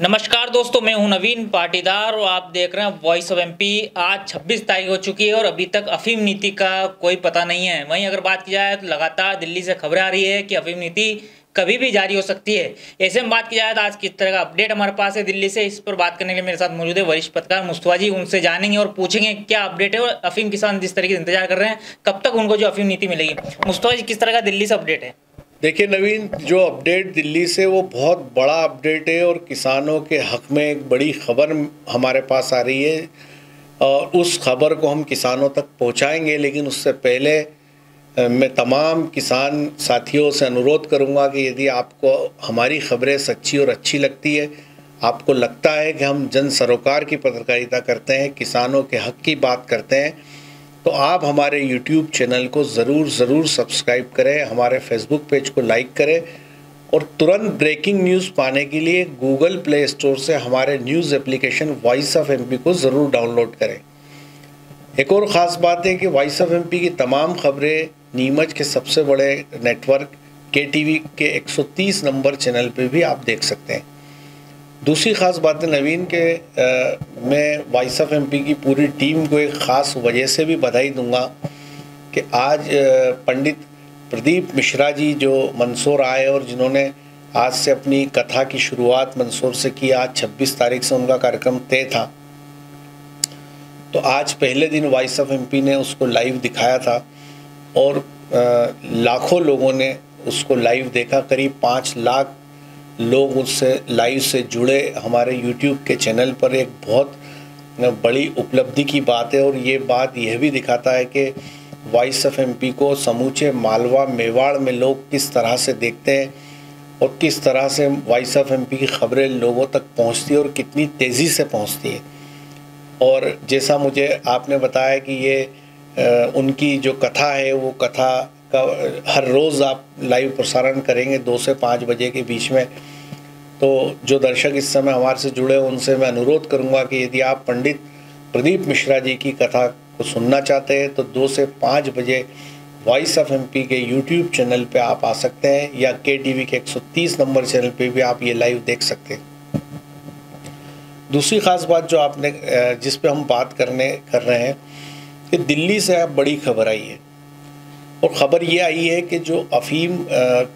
नमस्कार दोस्तों, मैं हूं नवीन पाटीदार और आप देख रहे हैं वॉइस ऑफ एमपी। आज 26 तारीख हो चुकी है और अभी तक अफीम नीति का कोई पता नहीं है। वहीं अगर बात की जाए तो लगातार दिल्ली से खबरें आ रही है कि अफीम नीति कभी भी जारी हो सकती है। ऐसे में बात की जाए तो आज किस तरह का अपडेट हमारे पास है दिल्ली से, इस पर बात करने के लिए मेरे साथ मौजूद है वरिष्ठ पत्रकार मुस्तफा जी। उनसे जानेंगे और पूछेंगे क्या अपडेट है और अफीम किसान जिस तरीके से इंतजार कर रहे हैं कब तक उनको जो अफीम नीति मिलेगी। मुस्तफा जी, किस तरह का दिल्ली से अपडेट है? देखिए नवीन, जो अपडेट दिल्ली से वो बहुत बड़ा अपडेट है और किसानों के हक में एक बड़ी खबर हमारे पास आ रही है और उस खबर को हम किसानों तक पहुंचाएंगे। लेकिन उससे पहले मैं तमाम किसान साथियों से अनुरोध करूंगा कि यदि आपको हमारी खबरें सच्ची और अच्छी लगती है, आपको लगता है कि हम जन सरोकार की पत्रकारिता करते हैं, किसानों के हक की बात करते हैं, तो आप हमारे YouTube चैनल को ज़रूर सब्सक्राइब करें, हमारे फेसबुक पेज को लाइक करें और तुरंत ब्रेकिंग न्यूज़ पाने के लिए गूगल प्ले स्टोर से हमारे news application voice of MP को ज़रूर डाउनलोड करें। एक और ख़ास बात है कि वॉइस ऑफ एमपी की तमाम खबरें नीमच के सबसे बड़े नेटवर्क KTV के 130 नंबर चैनल पर भी आप देख सकते हैं। दूसरी ख़ास बात है नवीन के मैं वॉइस ऑफ एमपी की पूरी टीम को एक ख़ास वजह से भी बधाई दूंगा कि आज पंडित प्रदीप मिश्रा जी जो मंदसौर आए और जिन्होंने आज से अपनी कथा की शुरुआत मंदसौर से की। आज 26 तारीख से उनका कार्यक्रम तय था, तो आज पहले दिन वॉइस ऑफ एमपी ने उसको लाइव दिखाया था और लाखों लोगों ने उसको लाइव देखा। करीब 5 लाख लोग उससे लाइव से जुड़े। हमारे YouTube के चैनल पर एक बहुत बड़ी उपलब्धि की बात है और ये बात यह भी दिखाता है कि वॉइस ऑफ एमपी को समूचे मालवा मेवाड़ में लोग किस तरह से देखते हैं और किस तरह से वॉइस ऑफ एमपी की खबरें लोगों तक पहुंचती है और कितनी तेज़ी से पहुंचती है। और जैसा मुझे आपने बताया कि ये उनकी जो कथा है वो कथा का हर रोज़ आप लाइव प्रसारण करेंगे 2 से 5 बजे के बीच में। तो जो दर्शक इस समय हमारे से जुड़े हैं उनसे मैं अनुरोध करूंगा कि यदि आप पंडित प्रदीप मिश्रा जी की कथा को सुनना चाहते हैं तो 2 से 5 बजे वॉइस ऑफ एमपी के YouTube चैनल पे आप आ सकते हैं या KTV के 130 नंबर चैनल पे भी आप ये लाइव देख सकते हैं। दूसरी ख़ास बात जो आपने जिस पे हम बात कर रहे हैं कि दिल्ली से अब बड़ी खबर आई है और ख़बर ये आई है कि जो अफीम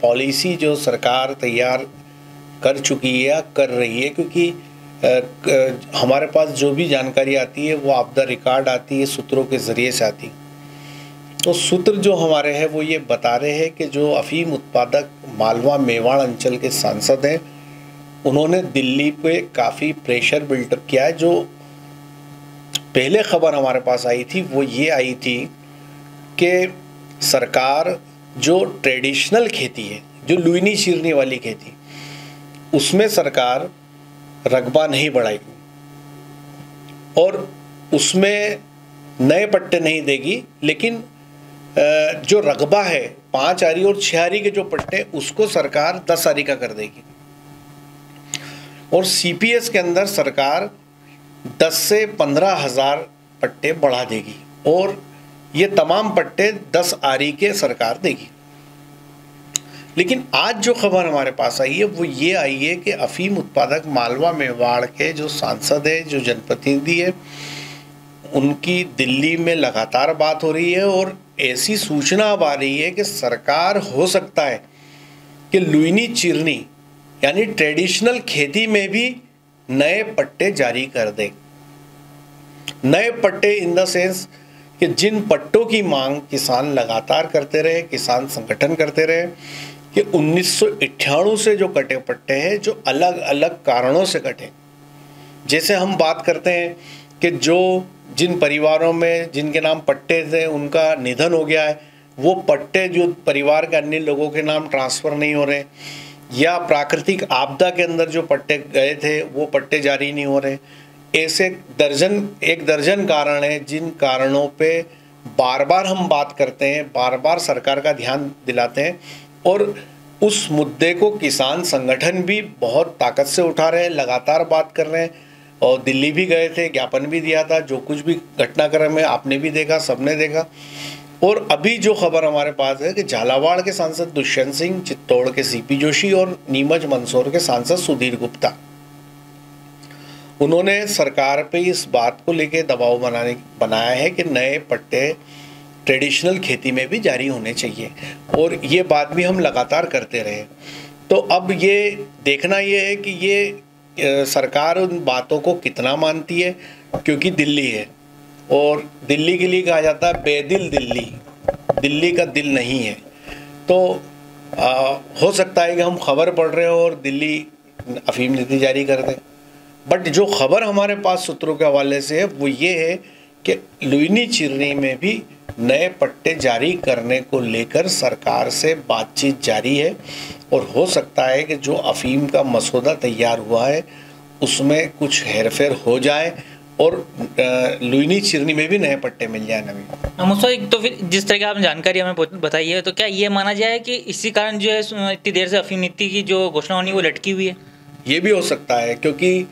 पॉलिसी जो सरकार तैयार कर चुकी है या कर रही है, क्योंकि हमारे पास जो भी जानकारी आती है वो ऑफ द रिकॉर्ड आती है, सूत्रों के ज़रिए से आती। तो सूत्र जो हमारे हैं वो ये बता रहे हैं कि जो अफीम उत्पादक मालवा मेवाड़ अंचल के सांसद हैं उन्होंने दिल्ली पे काफ़ी प्रेशर बिल्टअप किया है। जो पहले खबर हमारे पास आई थी वो ये आई थी कि सरकार जो ट्रेडिशनल खेती है, जो लुईनी चीरनी वाली खेती, उसमें सरकार रकबा नहीं बढ़ाएगी और उसमें नए पट्टे नहीं देगी, लेकिन जो रकबा है 5 आरी और 6 आरी के जो पट्टे उसको सरकार 10 आरी का कर देगी और CPS के अंदर सरकार 10 से 15 हज़ार पट्टे बढ़ा देगी और ये तमाम पट्टे 10 आरी के सरकार देगी। लेकिन आज जो खबर हमारे पास आई है वो ये आई है कि अफीम उत्पादक मालवा मेवाड़ के जो सांसद है, जो जनप्रतिनिधि है, उनकी दिल्ली में लगातार बात हो रही है और ऐसी सूचना अब आ रही है कि सरकार हो सकता है कि लुईनी चिरनी यानी ट्रेडिशनल खेती में भी नए पट्टे जारी कर दे। नए पट्टे इन द सेंस कि जिन पट्टों की मांग किसान लगातार करते रहे, किसान संगठन करते रहे, कि 1998 से जो कटे पट्टे हैं, जो अलग अलग कारणों से कटे। जैसे हम बात करते हैं कि जिन परिवारों में जिनके नाम पट्टे थे उनका निधन हो गया है, वो पट्टे जो परिवार के अन्य लोगों के नाम ट्रांसफ़र नहीं हो रहे, या प्राकृतिक आपदा के अंदर जो पट्टे गए थे वो पट्टे जारी नहीं हो रहे। ऐसे एक दर्जन कारण हैं जिन कारणों पे बार बार हम बात करते हैं, बार बार सरकार का ध्यान दिलाते हैं और उस मुद्दे को किसान संगठन भी बहुत ताकत से उठा रहे हैं, लगातार बात कर रहे हैं और दिल्ली भी गए थे, ज्ञापन भी दिया था। जो कुछ भी घटनाक्रम में आपने भी देखा, सबने देखा। और अभी जो खबर हमारे पास है कि झालावाड़ के सांसद दुष्यंत सिंह, चित्तौड़ के CP जोशी और नीमच मंदसौर के सांसद सुधीर गुप्ता, उन्होंने सरकार पे इस बात को लेके दबाव बनाया है कि नए पट्टे ट्रेडिशनल खेती में भी जारी होने चाहिए, और ये बात भी हम लगातार करते रहे। तो अब ये देखना ये है कि ये सरकार उन बातों को कितना मानती है, क्योंकि दिल्ली है और दिल्ली के लिए कहा जाता है बेदिल दिल्ली, दिल्ली का दिल नहीं है। तो हो सकता है कि हम खबर पढ़ रहे हो और दिल्ली अफीम नीति जारी कर दें, बट जो खबर हमारे पास सूत्रों के हवाले से है वो ये है कि लुइनी चिरनी में भी नए पट्टे जारी करने को लेकर सरकार से बातचीत जारी है, और हो सकता है कि जो अफीम का मसौदा तैयार हुआ है उसमें कुछ हेरफेर हो जाए और लुइनी चिरनी में भी नए पट्टे मिल जाए। नवीन मुस्तफा, तो फिर जिस तरह की आपने जानकारी हमें बताई है, तो क्या ये माना जाए कि इसी कारण जो है इतनी देर से अफीम नीति की जो घोषणा होनी वो लटकी हुई है? ये भी हो सकता है, क्योंकि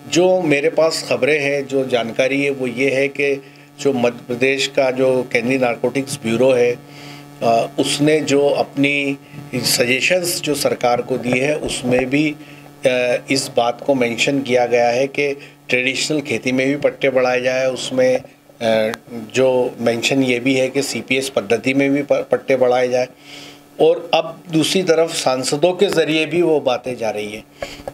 जो मेरे पास खबरें हैं, जो जानकारी है वो ये है कि जो मध्य प्रदेश का जो केंद्रीय नारकोटिक्स ब्यूरो है उसने जो अपनी सजेशंस जो सरकार को दी है उसमें भी इस बात को मेंशन किया गया है कि ट्रेडिशनल खेती में भी पट्टे बढ़ाए जाए। उसमें जो मेंशन ये भी है कि सीपीएस पद्धति में भी पट्टे बढ़ाए जाए, और अब दूसरी तरफ सांसदों के ज़रिए भी वो बातें जा रही है।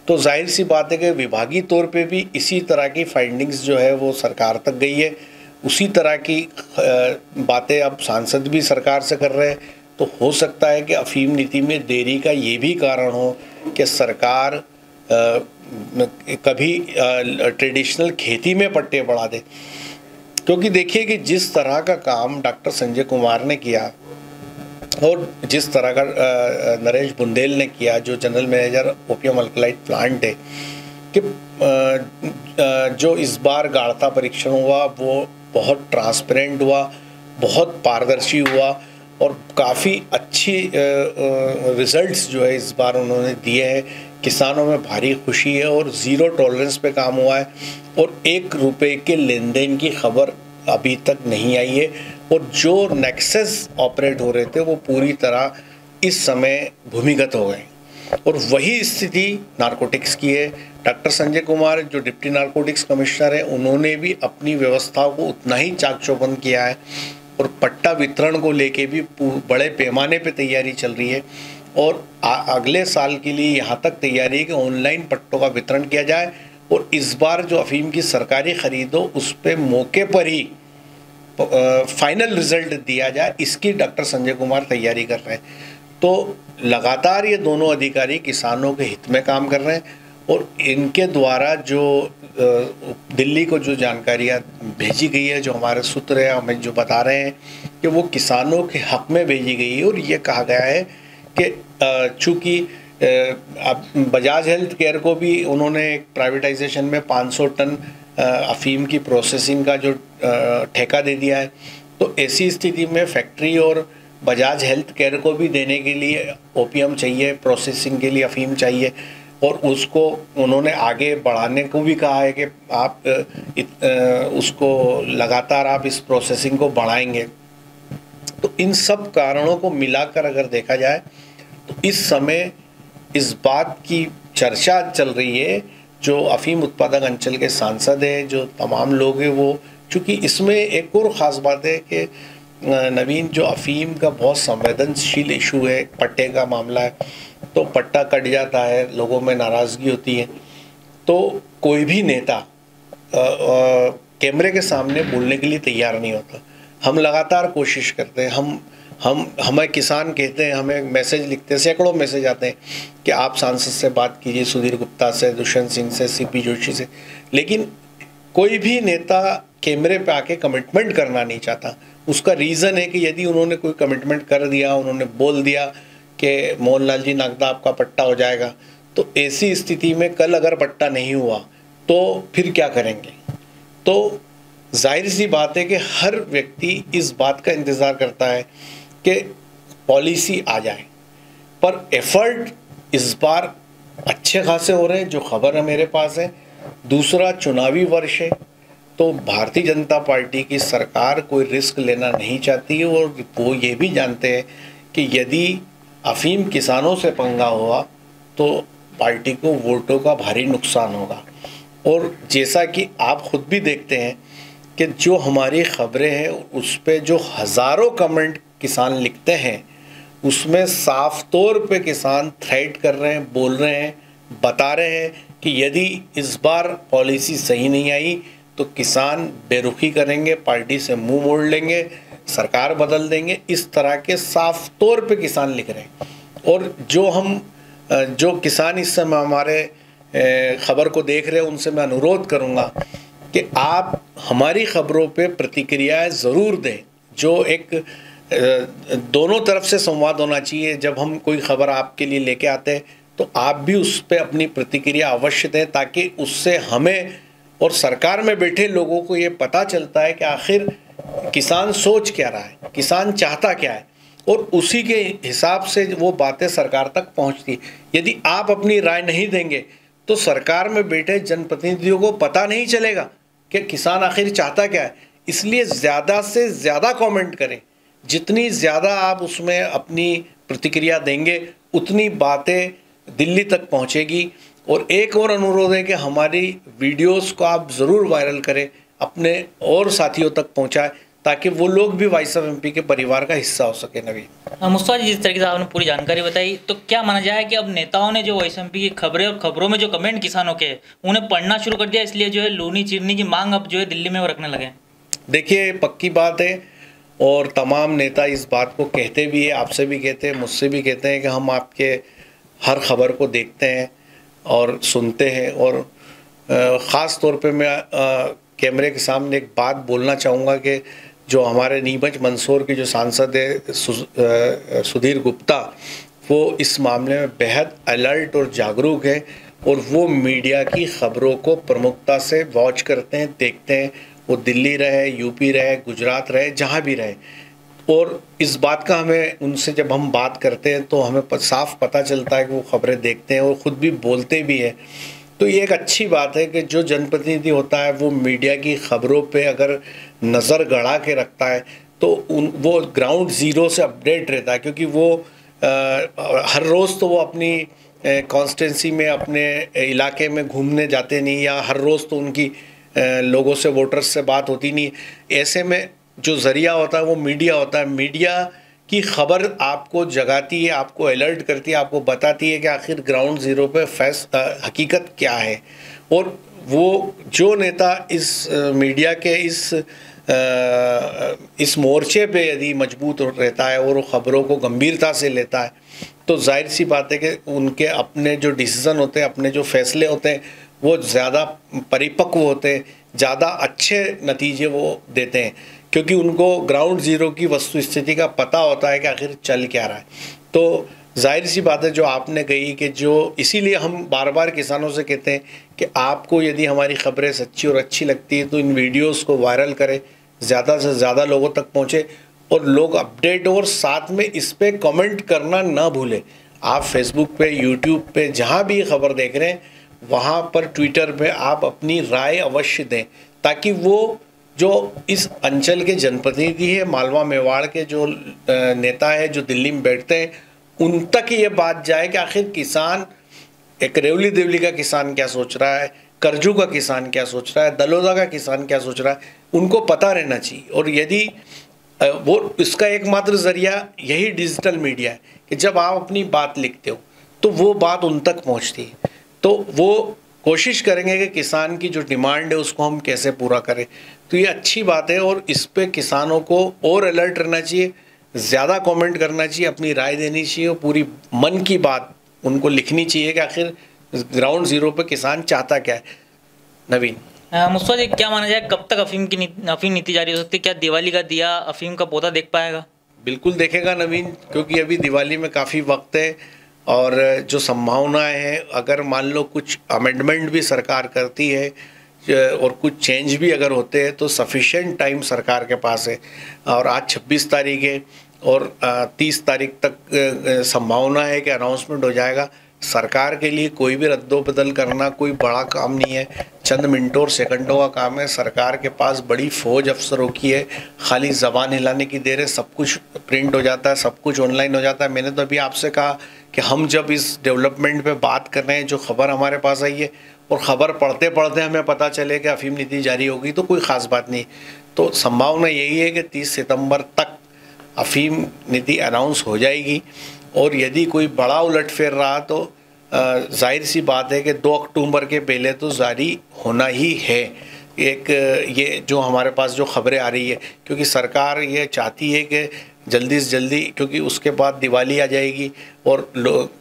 तो जाहिर सी बात है कि विभागीय तौर पे भी इसी तरह की फाइंडिंग्स जो है वो सरकार तक गई है, उसी तरह की बातें अब सांसद भी सरकार से कर रहे हैं। तो हो सकता है कि अफीम नीति में देरी का ये भी कारण हो कि सरकार कभी ट्रेडिशनल खेती में पट्टे बढ़ा दे, क्योंकि देखिए कि जिस तरह का काम डॉक्टर संजय कुमार ने किया और जिस तरह का नरेश बुंदेल ने किया, जो general manager opium alkaloid plant है, कि जो इस बार गाढ़ता परीक्षण हुआ वो बहुत ट्रांसपेरेंट हुआ, बहुत पारदर्शी हुआ, और काफ़ी अच्छी रिजल्ट्स जो है इस बार उन्होंने दिए हैं। किसानों में भारी खुशी है और ज़ीरो टॉलरेंस पे काम हुआ है, और 1 रुपये के लेन देन की खबर अभी तक नहीं आई है, और जो नेक्सस ऑपरेट हो रहे थे वो पूरी तरह इस समय भूमिगत हो गए। और वही स्थिति नारकोटिक्स की है। डॉक्टर संजय कुमार जो डिप्टी नारकोटिक्स कमिश्नर हैं, उन्होंने भी अपनी व्यवस्थाओं को उतना ही चाक चौबंद किया है, और पट्टा वितरण को लेके भी बड़े पैमाने पे तैयारी चल रही है, और अगले साल के लिए यहाँ तक तैयारी है कि ऑनलाइन पट्टों का वितरण किया जाए, और इस बार जो अफीम की सरकारी खरीद हो उस पर मौके पर ही फाइनल रिजल्ट दिया जाए, इसकी डॉक्टर संजय कुमार तैयारी कर रहे हैं। तो लगातार ये दोनों अधिकारी किसानों के हित में काम कर रहे हैं, और इनके द्वारा जो दिल्ली को जो जानकारियाँ भेजी गई है, जो हमारे सूत्र हैं हमें जो बता रहे हैं कि वो किसानों के हक में भेजी गई है, और ये कहा गया है कि चूँकि अब बजाज हेल्थ केयर को भी उन्होंने प्राइवेटाइजेशन में 500 टन अफीम की प्रोसेसिंग का जो ठेका दे दिया है, तो ऐसी स्थिति में फैक्ट्री और बजाज हेल्थ केयर को भी देने के लिए ओपीएम चाहिए, प्रोसेसिंग के लिए अफीम चाहिए, और उसको उन्होंने आगे बढ़ाने को भी कहा है कि आप उसको लगातार आप इस प्रोसेसिंग को बढ़ाएंगे। तो इन सब कारणों को मिलाकर अगर देखा जाए तो इस समय इस बात की चर्चा चल रही है, जो अफीम उत्पादक अंचल के सांसद हैं, जो तमाम लोग हैं, वो चूँकि इसमें एक और ख़ास बात है कि नवीन, जो अफीम का बहुत संवेदनशील इशू है, पट्टे का मामला है, तो पट्टा कट जाता है, लोगों में नाराज़गी होती है, तो कोई भी नेता कैमरे के सामने बोलने के लिए तैयार नहीं होता। हम लगातार कोशिश करते हैं, हमें किसान कहते हैं, हमें मैसेज लिखते हैं, सैकड़ों मैसेज आते हैं कि आप सांसद से बात कीजिए, सुधीर गुप्ता से, दुष्यंत सिंह से, सीपी जोशी से, लेकिन कोई भी नेता कैमरे पे आके कमिटमेंट करना नहीं चाहता। उसका रीज़न है कि यदि उन्होंने कोई कमिटमेंट कर दिया, उन्होंने बोल दिया कि मोहनलाल जी नागदा आपका पट्टा हो जाएगा, तो ऐसी स्थिति में कल अगर पट्टा नहीं हुआ तो फिर क्या करेंगे। तो जाहिर सी बात है कि हर व्यक्ति इस बात का इंतज़ार करता है कि पॉलिसी आ जाए, पर एफर्ट इस बार अच्छे खासे हो रहे हैं, जो खबर है मेरे पास है। दूसरा, चुनावी वर्ष है, तो भारतीय जनता पार्टी की सरकार कोई रिस्क लेना नहीं चाहती है, और वो ये भी जानते हैं कि यदि अफीम किसानों से पंगा हुआ तो पार्टी को वोटों का भारी नुकसान होगा। और जैसा कि आप खुद भी देखते हैं कि जो हमारी ख़बरें हैं उस पे जो हज़ारों कमेंट किसान लिखते हैं, उसमें साफ तौर पे किसान थ्रेट कर रहे हैं, बोल रहे हैं, बता रहे हैं कि यदि इस बार पॉलिसी सही नहीं आई तो किसान बेरुखी करेंगे, पार्टी से मुंह मोड़ लेंगे, सरकार बदल देंगे। इस तरह के साफ तौर पे किसान लिख रहे हैं। और जो किसान इस समय हमारे ख़बर को देख रहे हैं, उनसे मैं अनुरोध करूंगा कि आप हमारी ख़बरों पे प्रतिक्रियाएं ज़रूर दें। जो एक दोनों तरफ से संवाद होना चाहिए। जब हम कोई ख़बर आपके लिए लेके आते हैं तो आप भी उस पर अपनी प्रतिक्रिया अवश्य दें, ताकि उससे हमें और सरकार में बैठे लोगों को ये पता चलता है कि आखिर किसान सोच क्या रहा है, किसान चाहता क्या है, और उसी के हिसाब से वो बातें सरकार तक पहुंचती। यदि आप अपनी राय नहीं देंगे तो सरकार में बैठे जनप्रतिनिधियों को पता नहीं चलेगा कि किसान आखिर चाहता क्या है। इसलिए ज़्यादा से ज़्यादा कमेंट करें। जितनी ज़्यादा आप उसमें अपनी प्रतिक्रिया देंगे, उतनी बातें दिल्ली तक पहुंचेगी। और एक और अनुरोध है कि हमारी वीडियोस को आप ज़रूर वायरल करें, अपने और साथियों तक पहुंचाएं, ताकि वो लोग भी वॉइस ऑफ एमपी के परिवार का हिस्सा हो सके। नवीन, मुस्तफा जी, जिस तरीके से आपने पूरी जानकारी बताई, तो क्या माना जाए कि अब नेताओं ने जो वॉइस एमपी की खबरें और खबरों में जो कमेंट किसानों के, उन्हें पढ़ना शुरू कर दिया, इसलिए जो है लूनी चीरनी की मांग अब जो है दिल्ली में वो रखने लगे? देखिए, पक्की बात है और तमाम नेता इस बात को कहते भी है, आपसे भी कहते हैं, मुझसे भी कहते हैं कि हम आपके हर खबर को देखते हैं और सुनते हैं। और ख़ास तौर पे मैं कैमरे के सामने एक बात बोलना चाहूँगा कि जो हमारे नीमच मंदसौर के जो सांसद है सुधीर गुप्ता, वो इस मामले में बेहद अलर्ट और जागरूक है और वो मीडिया की ख़बरों को प्रमुखता से वॉच करते हैं, देखते हैं। वो दिल्ली रहे, यूपी रहे, गुजरात रहे, जहाँ भी रहे। और इस बात का हमें उनसे जब हम बात करते हैं तो हमें साफ पता चलता है कि वो खबरें देखते हैं और ख़ुद भी बोलते भी हैं। तो ये एक अच्छी बात है कि जो जनप्रतिनिधि होता है वो मीडिया की ख़बरों पे अगर नज़र गड़ा के रखता है तो वो ग्राउंड ज़ीरो से अपडेट रहता है, क्योंकि वो हर रोज़ तो वो अपनी कॉन्स्टिट्यूंसी में, अपने इलाके में घूमने जाते नहीं, या हर रोज़ तो उनकी लोगों से, वोटर्स से बात होती नहीं। ऐसे में जो ज़रिया होता है वो मीडिया होता है। मीडिया की ख़बर आपको जगाती है, आपको अलर्ट करती है, आपको बताती है कि आखिर ग्राउंड ज़ीरो पे हकीकत क्या है। और वो जो नेता इस मीडिया के इस मोर्चे पे यदि मजबूत रहता है और वो ख़बरों को गंभीरता से लेता है, तो जाहिर सी बात है कि उनके अपने जो डिसीज़न होते हैं, अपने जो फ़ैसले होते हैं, वो ज़्यादा परिपक्व होते हैं, ज़्यादा अच्छे नतीजे वो देते हैं, क्योंकि उनको ग्राउंड ज़ीरो की वस्तु स्थिति का पता होता है कि आखिर चल क्या रहा है। तो जाहिर सी बात है जो आपने कही कि जो, इसीलिए हम बार बार किसानों से कहते हैं कि आपको यदि हमारी ख़बरें सच्ची और अच्छी लगती है तो इन वीडियोस को वायरल करें, ज़्यादा से ज़्यादा लोगों तक पहुँचे और लोग अपडेट, और साथ में इस पर कमेंट करना ना भूलें। आप फेसबुक पे, यूट्यूब पे, जहाँ भी खबर देख रहे हैं, वहाँ पर, ट्विटर पे आप अपनी राय अवश्य दें, ताकि वो जो इस अंचल के जनप्रतिनिधि है, मालवा मेवाड़ के जो नेता है, जो दिल्ली में बैठते हैं, उन तक ये बात जाए कि आखिर किसान, एक रेवली देवली का किसान क्या सोच रहा है, करजू का किसान क्या सोच रहा है, दलोदा का किसान क्या सोच रहा है, उनको पता रहना चाहिए। और यदि वो, इसका एकमात्र ज़रिया यही डिजिटल मीडिया है कि जब आप अपनी बात लिखते हो तो वो बात उन तक पहुँचती है। तो वो कोशिश करेंगे कि किसान की जो डिमांड है उसको हम कैसे पूरा करें। तो ये अच्छी बात है और इस पे किसानों को और अलर्ट रहना चाहिए, ज़्यादा कमेंट करना चाहिए, अपनी राय देनी चाहिए और पूरी मन की बात उनको लिखनी चाहिए कि आखिर ग्राउंड ज़ीरो पे किसान चाहता क्या है। नवीन, मुस्तफा जी, क्या माना जाए, कब तक अफीम नीति जारी हो सकती है? क्या दिवाली का दिया अफीम का पौधा देख पाएगा? बिल्कुल देखेगा नवीन, क्योंकि अभी दिवाली में काफ़ी वक्त है और जो संभावनाएं हैं, अगर मान लो कुछ अमेंडमेंट भी सरकार करती है और कुछ चेंज भी अगर होते हैं तो सफिशिएंट टाइम सरकार के पास है। और आज 26 तारीख है और 30 तारीख तक संभावना है कि अनाउंसमेंट हो जाएगा। सरकार के लिए कोई भी रद्दोबदल करना कोई बड़ा काम नहीं है, चंद मिनटों और सेकंडों का काम है। सरकार के पास बड़ी फौज अफसरों की है, खाली ज़बान हिलाने की देर है, सब कुछ प्रिंट हो जाता है, सब कुछ ऑनलाइन हो जाता है। मैंने तो अभी आपसे कहा कि हम जब इस डेवलपमेंट पे बात कर रहे हैं, जो खबर हमारे पास आई है और ख़बर पढ़ते पढ़ते हमें पता चले कि अफीम नीति जारी होगी तो कोई ख़ास बात नहीं। तो संभावना यही है कि 30 सितंबर तक अफीम नीति अनाउंस हो जाएगी, और यदि कोई बड़ा उलटफेर रहा तो जाहिर सी बात है कि 2 अक्टूबर के पहले तो जारी होना ही है। एक ये जो हमारे पास जो खबरें आ रही है, क्योंकि सरकार ये चाहती है कि जल्दी से जल्दी, क्योंकि उसके बाद दिवाली आ जाएगी और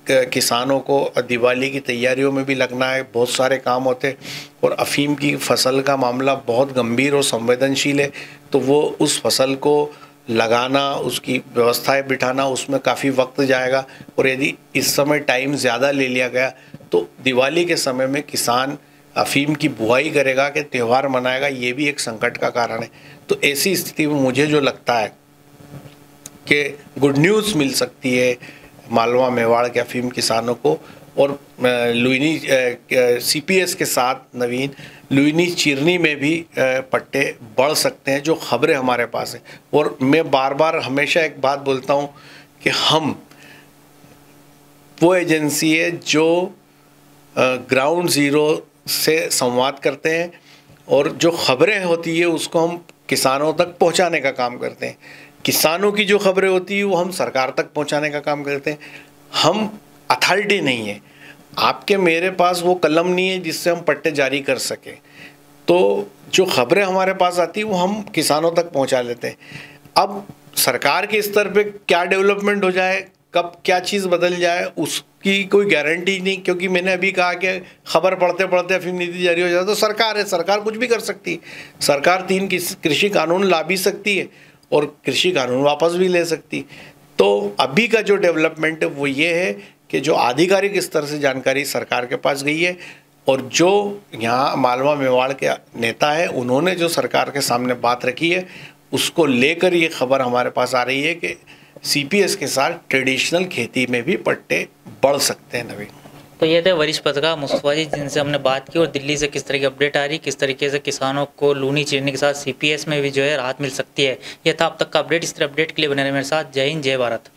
किसानों को दिवाली की तैयारियों में भी लगना है, बहुत सारे काम होते हैं, और अफीम की फसल का मामला बहुत गंभीर और संवेदनशील है। तो वो उस फसल को लगाना, उसकी व्यवस्थाएं बिठाना, उसमें काफ़ी वक्त जाएगा, और यदि इस समय टाइम ज़्यादा ले लिया गया तो दिवाली के समय में किसान अफीम की बुआई करेगा कि त्यौहार मनाएगा, ये भी एक संकट का कारण है। तो ऐसी स्थिति में मुझे जो लगता है कि गुड न्यूज़ मिल सकती है मालवा मेवाड़ के अफीम किसानों को, और लुइनी CPS के साथ नवीन लुइनी चिरनी में भी पट्टे बढ़ सकते हैं, जो खबरें हमारे पास हैं। और मैं बार बार हमेशा एक बात बोलता हूं कि हम वो एजेंसी है जो ग्राउंड ज़ीरो से संवाद करते हैं, और जो खबरें होती है उसको हम किसानों तक पहुंचाने का काम करते हैं। किसानों की जो खबरें होती है वो हम सरकार तक पहुंचाने का काम करते हैं। हम अथॉरिटी नहीं है, आपके मेरे पास वो कलम नहीं है जिससे हम पट्टे जारी कर सकें। तो जो खबरें हमारे पास आती है वो हम किसानों तक पहुंचा लेते हैं। अब सरकार के स्तर पे क्या डेवलपमेंट हो जाए, कब क्या चीज़ बदल जाए, उसकी कोई गारंटी नहीं, क्योंकि मैंने अभी कहा कि खबर पढ़ते पढ़ते अफीम नीति जारी हो जाए तो सरकार है, सरकार कुछ भी कर सकती है। सरकार 3 कृषि कानून ला भी सकती है और कृषि कानून वापस भी ले सकती। तो अभी का जो डेवलपमेंट है वो ये है कि जो आधिकारिक स्तर से जानकारी सरकार के पास गई है, और जो यहाँ मालवा मेवाड़ के नेता है उन्होंने जो सरकार के सामने बात रखी है, उसको लेकर ये खबर हमारे पास आ रही है कि CPS के साथ ट्रेडिशनल खेती में भी पट्टे बढ़ सकते हैं। नवीन, तो ये थे वरिष्ठ पत्रकार मुस्तफा जी, जिनसे हमने बात की, और दिल्ली से किस तरह की अपडेट आ रही, किस तरीके से किसानों को लूनी चीरने के साथ CPS में भी जो है राहत मिल सकती है। यह था अब तक का अपडेट। इस तरह अपडेट के लिए बने रहे मेरे साथ। जय हिंद, जय भारत।